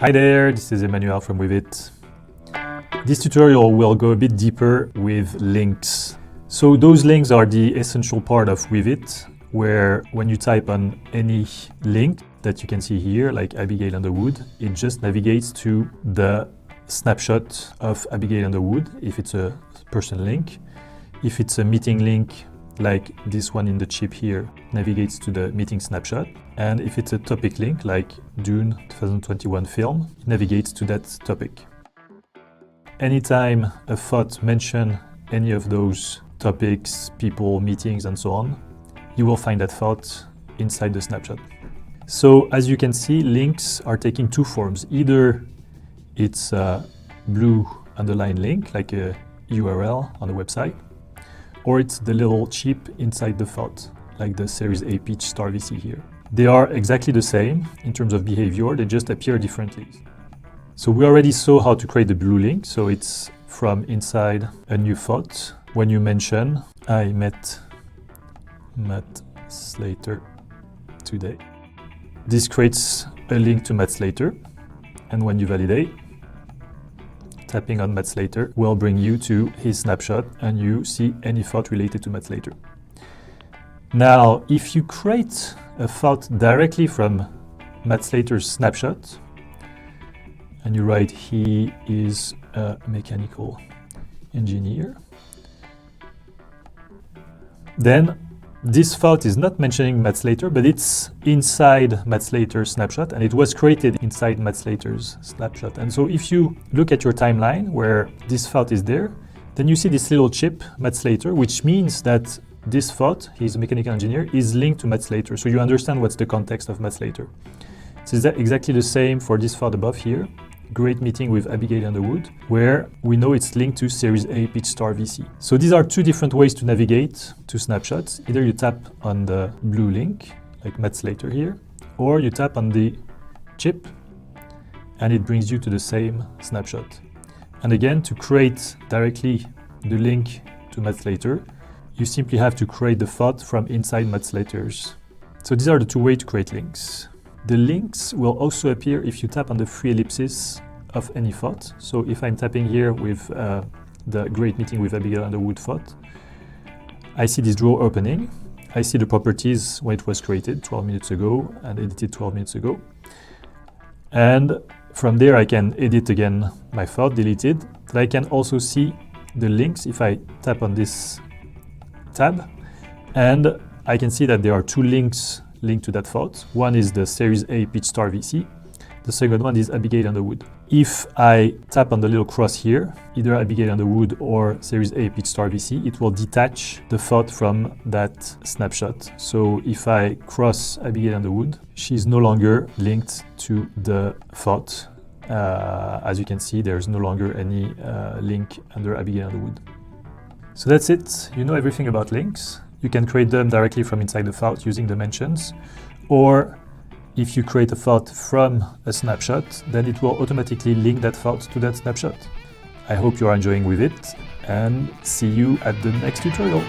Hi there, this is Emmanuel from Weavit. This tutorial will go a bit deeper with links. So those links are the essential part of Weavit, where when you type on any link that you can see here, like Abigail Underwood, it just navigates to the snapshot of Abigail Underwood, if it's a person link. If it's a meeting link, like this one in the chip here, navigates to the meeting snapshot. And if it's a topic link, like Dune 2021 film, it navigates to that topic. Anytime a thought mentions any of those topics, people, meetings, and so on, you will find that thought inside the snapshot. So as you can see, links are taking two forms. Either it's a blue underlined link, like a URL on a website, or it's the little chip inside the thought, like the Series A Peach Star VC here. They are exactly the same in terms of behavior, they just appear differently. So we already saw how to create the blue link, so it's from inside a new thought. When you mention, I met Matt Slater today. This creates a link to Matt Slater, and when you validate, tapping on Matt Slater will bring you to his snapshot and you see any thought related to Matt Slater. Now, if you create a thought directly from Matt Slater's snapshot and you write he is a mechanical engineer, then this thought is not mentioning Matt Slater, but it's inside Matt Slater's snapshot, and it was created inside Matt Slater's snapshot. And so if you look at your timeline where this thought is there, then you see this little chip, Matt Slater, which means that this thought, he's a mechanical engineer, is linked to Matt Slater. So you understand what's the context of Matt Slater. So it's exactly the same for this thought above here. Great meeting with Abigail Underwood, where we know it's linked to Series A Peach Star VC. So these are two different ways to navigate to snapshots. Either you tap on the blue link, like Matt Slater here, or you tap on the chip, and it brings you to the same snapshot. And again, to create directly the link to Matt Slater, you simply have to create the thought from inside Matt Slater's. So these are the two ways to create links. The links will also appear if you tap on the three ellipses of any thought. So if I'm tapping here with the great meeting with Abigail Underwood thought, I see this drawer opening. I see the properties when it was created 12 minutes ago and edited 12 minutes ago. And from there I can edit again my thought, delete it. But I can also see the links if I tap on this tab. And I can see that there are two links linked to that thought. One is the Series A Peach Star VC. The second one is Abigail Underwood. If I tap on the little cross here, either Abigail Underwood or Series A Peach Star VC, it will detach the thought from that snapshot. So if I cross Abigail Underwood, she's no longer linked to the thought. As you can see, there's no longer any link under Abigail Underwood. So that's it. You know everything about links. You can create them directly from inside the thought using the mentions, or if you create a thought from a snapshot, then it will automatically link that thought to that snapshot. I hope you are enjoying Weavit, and see you at the next tutorial.